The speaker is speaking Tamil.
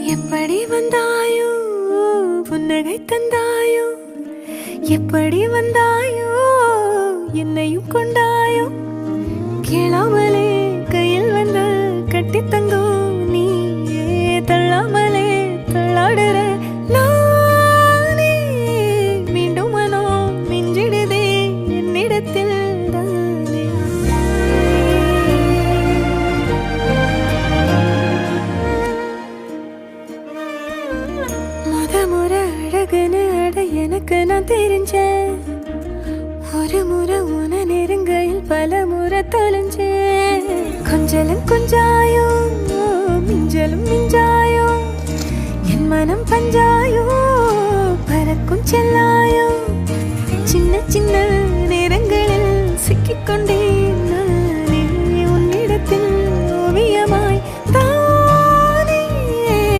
எப்படி வந்தாயோ புன்னகை தந்தாயோ எப்படி வந்தாயோ என்னையும் கொண்டாயோ கேளாமலே கையில் வந்து கட்டி தங்கோ நீயே தள்ளாமலே தள்ளாடுற நானே மீண்டும் மனோ மிஞ்சிடுதே என்னிடத்தில் தானே முறை அழகுன்னு அட எனக்கு நான் தெரிஞ்சேன் ஒரு முறை உன நெருங்கையில் பல முறை தொலைஞ்சேன் கொஞ்சலும் கொஞ்சாயோ மிஞ்சலும் மிஞ்சாயோ என் மனம் பஞ்சாயோ பறக்கும் செல்லாயோ சின்ன சின்ன நேரங்களில் சிக்கிக்கொண்டே